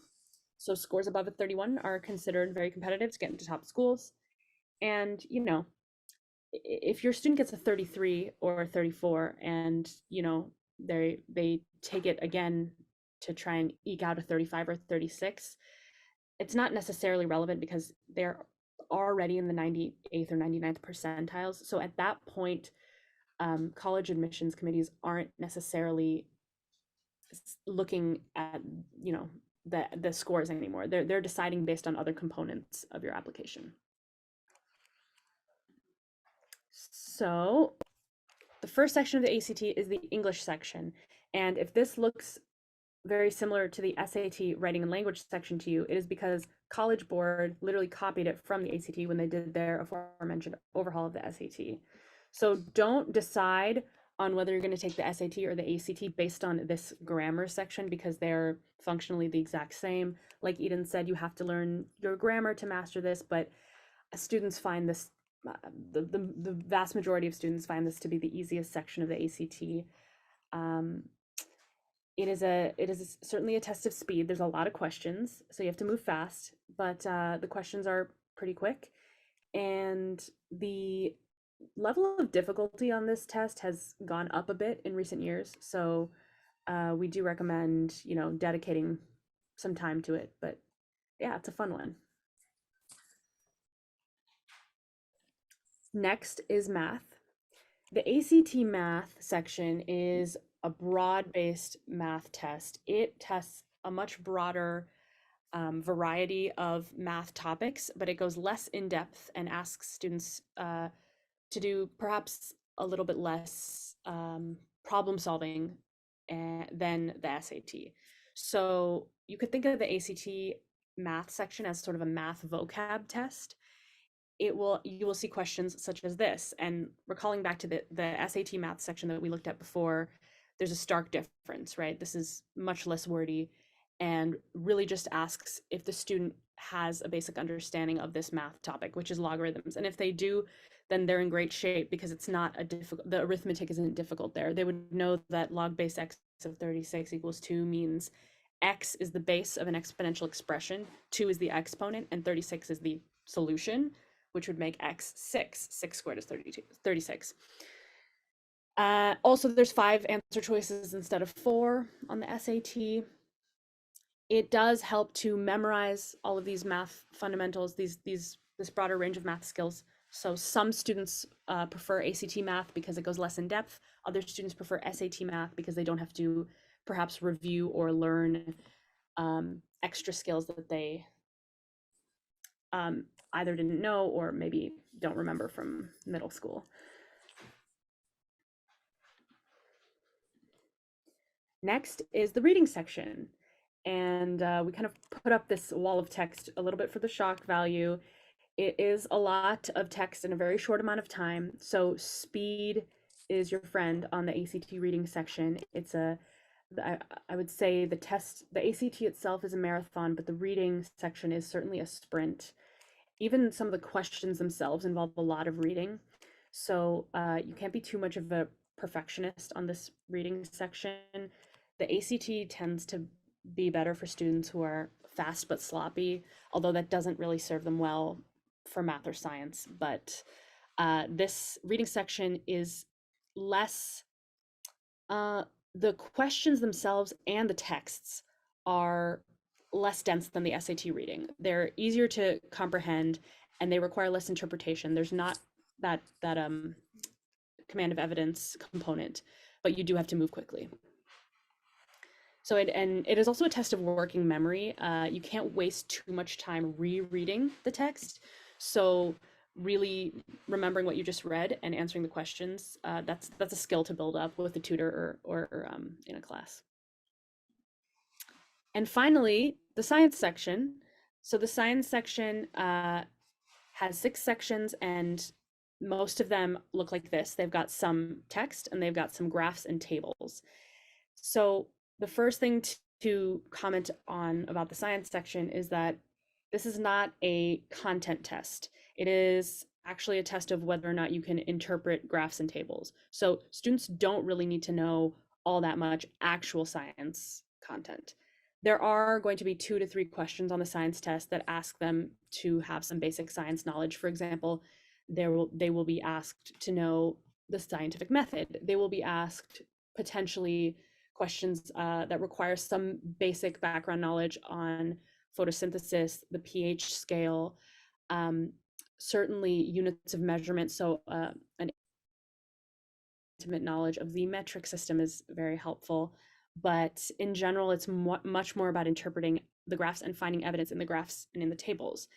So scores above a 31 are considered very competitive to get into top schools. And, if your student gets a 33 or a 34, and, they take it again to try and eke out a 35 or 36, it's not necessarily relevant because they're already in the 98th or 99th percentiles. So at that point, college admissions committees aren't necessarily looking at, the scores anymore. They're deciding based on other components of your application. So the first section of the ACT is the English section. And if this looks very similar to the SAT writing and language section to you, it is because College Board literally copied it from the ACT when they did their aforementioned overhaul of the SAT. So don't decide on whether you're going to take the SAT or the ACT based on this grammar section, because they're functionally the exact same. Like Eden said, you have to learn your grammar to master this, but students find this, the vast majority of students find this to be the easiest section of the ACT. It is certainly a test of speed. There's a lot of questions, so you have to move fast, but the questions are pretty quick. And the level of difficulty on this test has gone up a bit in recent years. So we do recommend, dedicating some time to it, but yeah, it's a fun one. Next is math. The ACT math section is a broad-based math test. It tests a much broader variety of math topics, but it goes less in depth and asks students to do perhaps a little bit less problem solving than the SAT. So you could think of the ACT math section as sort of a math vocab test. You will see questions such as this, and recalling back to the SAT math section that we looked at before, there's a stark difference, right? This is much less wordy and really just asks if the student has a basic understanding of this math topic, which is logarithms. And if they do, then they're in great shape, because it's not the arithmetic isn't difficult there. They would know that log base x of 36 equals 2 means x is the base of an exponential expression, 2 is the exponent, and 36 is the solution, which would make x 6. 6 squared is 36. Also, there's 5 answer choices instead of 4 on the SAT. It does help to memorize all of these math fundamentals, this broader range of math skills. So some students prefer ACT math because it goes less in depth. Other students prefer SAT math because they don't have to perhaps review or learn extra skills that they either didn't know or maybe don't remember from middle school. Next is the reading section. And we kind of put up this wall of text a little bit for the shock value. It is a lot of text in a very short amount of time. So speed is your friend on the ACT reading section. It's I would say the ACT itself is a marathon, but the reading section is certainly a sprint. Even some of the questions themselves involve a lot of reading. So you can't be too much of a perfectionist on this reading section. The ACT tends to be better for students who are fast but sloppy, although that doesn't really serve them well for math or science. But this reading section is less, the questions themselves and the texts are less dense than the SAT reading. They're easier to comprehend and they require less interpretation. There's not that command of evidence component, but you do have to move quickly. So it is also a test of working memory. You can't waste too much time rereading the text. So really remembering what you just read and answering the questions, that's a skill to build up with a tutor or in a class. And finally, the science section. So the science section has 6 sections and most of them look like this. They've got some text and they've got some graphs and tables. So the first thing to comment on about the science section is that this is not a content test. It is actually a test of whether or not you can interpret graphs and tables. So students don't really need to know all that much actual science content. There are going to be 2 to 3 questions on the science test that ask them to have some basic science knowledge. For example, they will be asked to know the scientific method. They will be asked potentially questions that require some basic background knowledge on photosynthesis, the pH scale, certainly units of measurement. So an intimate knowledge of the metric system is very helpful. But in general, it's much more about interpreting the graphs and finding evidence in the graphs and in the tables.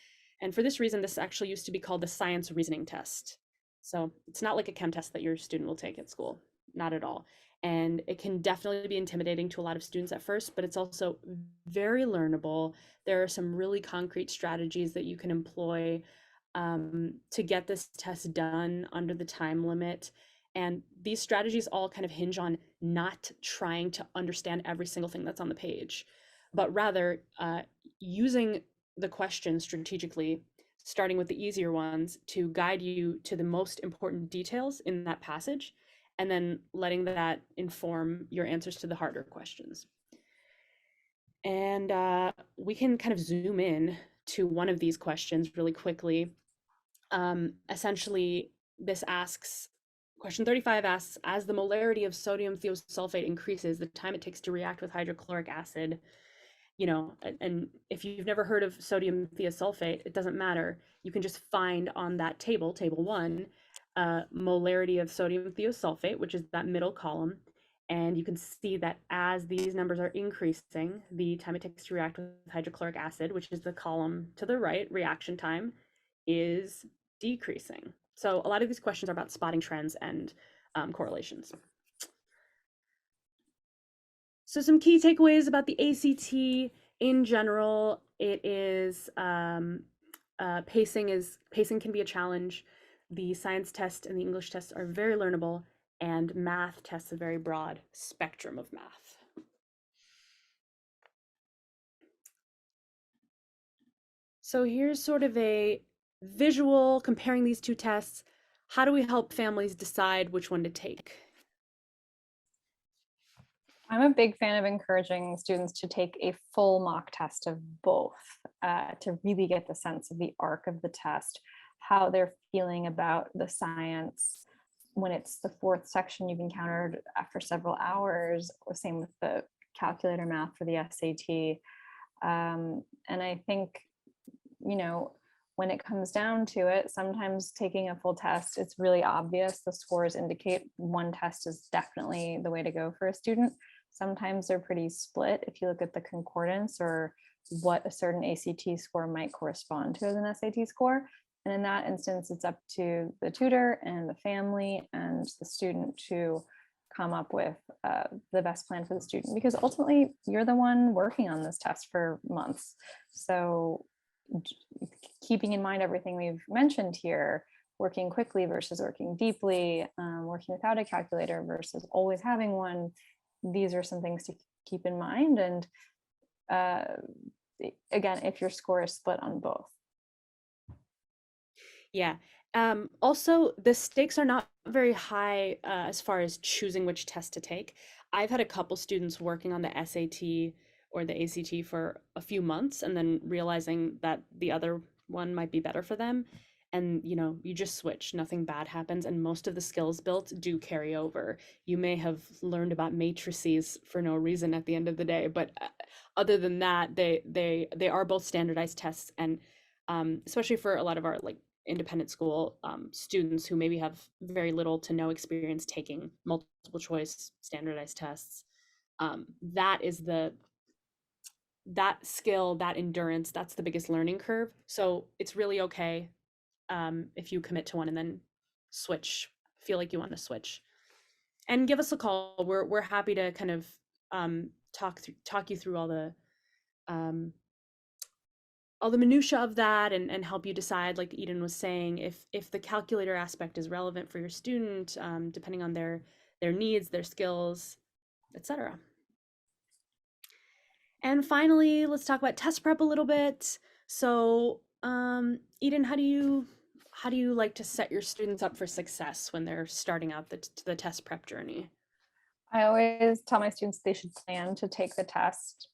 And for this reason, this actually used to be called the science reasoning test. So it's not like a chem test that your student will take at school, not at all. And it can definitely be intimidating to a lot of students at first, but it's also very learnable. There are some really concrete strategies that you can employ to get this test done under the time limit. And these strategies all kind of hinge on not trying to understand every single thing that's on the page, but rather using the questions strategically, starting with the easier ones to guide you to the most important details in that passage, and then letting that inform your answers to the harder questions. And we can kind of zoom in to one of these questions really quickly. Essentially, this asks, question 35 asks, as the molarity of sodium thiosulfate increases, the time it takes to react with hydrochloric acid, and if you've never heard of sodium thiosulfate, it doesn't matter. You can just find on that table, table 1, molarity of sodium thiosulfate, which is that middle column. And you can see that as these numbers are increasing, the time it takes to react with hydrochloric acid, which is the column to the right, reaction time, is decreasing. So a lot of these questions are about spotting trends and correlations. So some key takeaways about the ACT in general, it is pacing can be a challenge. The science test and the English tests are very learnable, and math tests a very broad spectrum of math. So here's sort of a visual comparing these 2 tests. How do we help families decide which one to take? I'm a big fan of encouraging students to take a full mock test of both to really get the sense of the arc of the test, how they're feeling about the science when it's the 4th section you've encountered after several hours, or same with the calculator math for the SAT. And I think, when it comes down to it, sometimes taking a full test, it's really obvious. The scores indicate one test is definitely the way to go for a student. Sometimes they're pretty split. If you look at the concordance or what a certain ACT score might correspond to as an SAT score. And in that instance, it's up to the tutor and the family and the student to come up with the best plan for the student, because ultimately you're the one working on this test for months. So keeping in mind everything we've mentioned here, working quickly versus working deeply, working without a calculator versus always having one, these are some things to keep in mind. And again, if your score is split on both. Yeah. Also, the stakes are not very high as far as choosing which test to take. I've had a couple students working on the SAT or the ACT for a few months and then realizing that the other one might be better for them. And you just switch, nothing bad happens, and most of the skills built do carry over. You may have learned about matrices for no reason at the end of the day, but other than that, they are both standardized tests, and especially for a lot of our like independent school students who maybe have very little to no experience taking multiple choice standardized tests, that is that skill, that endurance, that's the biggest learning curve. So it's really okay if you commit to one and then switch, feel like you want to switch, and give us a call. We're happy to kind of talk you through all the minutia of that, and help you decide, like Eden was saying, if the calculator aspect is relevant for your student, depending on their needs, their skills, etc. And finally, let's talk about test prep a little bit. So Eden, how do you like to set your students up for success when they're starting out the test prep journey? I always tell my students they should plan to take the test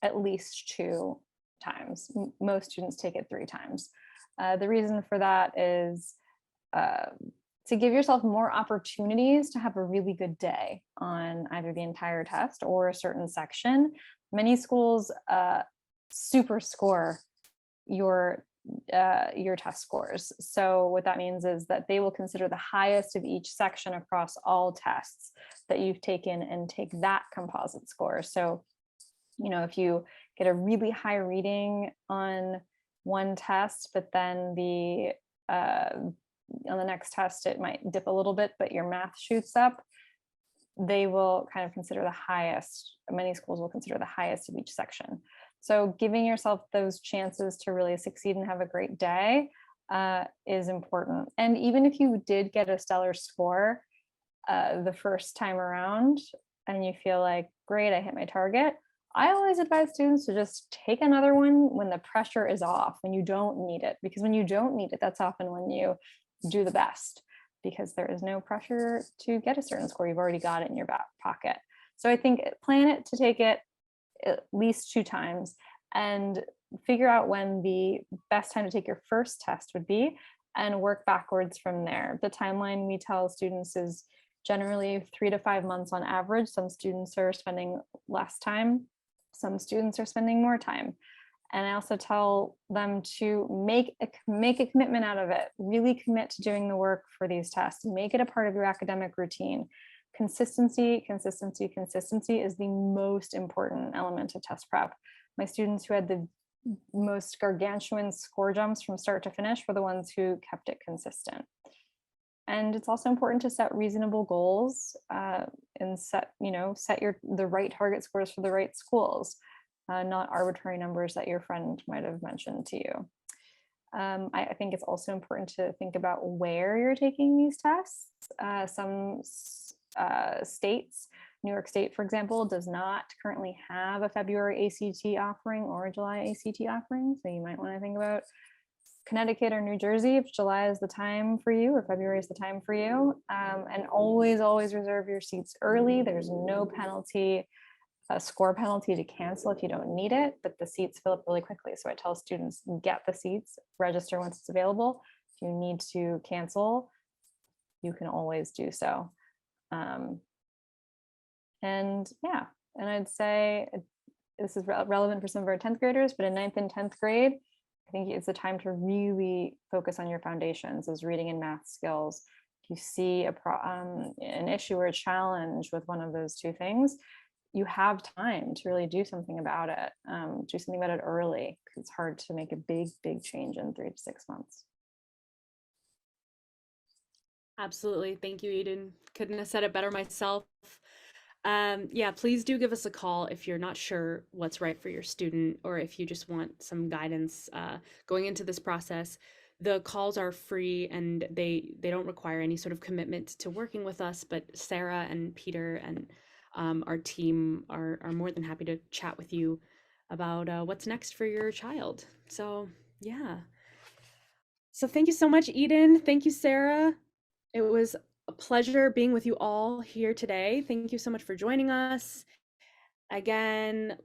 at least 2 times. Most students take it 3 times. The reason for that is to give yourself more opportunities to have a really good day on either the entire test or a certain section. Many schools super score your test scores. So what that means is that they will consider the highest of each section across all tests that you've taken and take that composite score. So, if you get a really high reading on one test, but then on the next test, it might dip a little bit, but your math shoots up, they will kind of consider the highest. Many schools will consider the highest of each section. So giving yourself those chances to really succeed and have a great day is important. And even if you did get a stellar score the first time around and you feel like, great, I hit my target, I always advise students to just take another one when the pressure is off, when you don't need it, because when you don't need it, that's often when you do the best, because there is no pressure to get a certain score. You've already got it in your back pocket. So I think plan it to take it at least 2 times and figure out when the best time to take your first test would be and work backwards from there. The timeline we tell students is generally 3 to 5 months on average. Some students are spending less time. Some students are spending more time. And I also tell them to make a commitment out of it. Really commit to doing the work for these tests. Make it a part of your academic routine. Consistency is the most important element of test prep. My students who had the most gargantuan score jumps from start to finish were the ones who kept it consistent. And it's also important to set reasonable goals and set the right target scores for the right schools, not arbitrary numbers that your friend might have mentioned to you. I think it's also important to think about where you're taking these tests. Some states, New York State, for example, does not currently have a February ACT offering or a July ACT offering. So you might want to think about Connecticut or New Jersey if July is the time for you or February is the time for you. And always reserve your seats early. There's no penalty, a score penalty to cancel if you don't need it, but the seats fill up really quickly. So I tell students, get the seats, register once it's available. If you need to cancel, you can always do so. And I'd say this is relevant for some of our 10th graders, but in 9th and 10th grade, I think it's a time to really focus on your foundations, those reading and math skills. If you see an issue or a challenge with one of those 2 things, you have time to really do something about it, do something about it early. 'Cause it's hard to make a big change in 3 to 6 months. Absolutely. Thank you, Eden. Couldn't have said it better myself. Yeah, please do give us a call if you're not sure what's right for your student or if you just want some guidance going into this process. The calls are free and they don't require any sort of commitment to working with us, but Sarah and Peter and our team are more than happy to chat with you about what's next for your child. So, yeah. So thank you so much, Eden. Thank you, Sarah. It was a pleasure being with you all here today. Thank you so much for joining us. Again,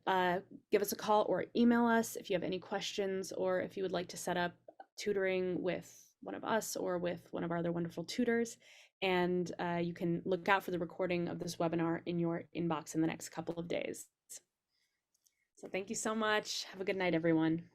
give us a call or email us if you have any questions or if you would like to set up tutoring with one of us or with one of our other wonderful tutors. And you can look out for the recording of this webinar in your inbox in the next couple of days. So thank you so much. Have a good night, everyone.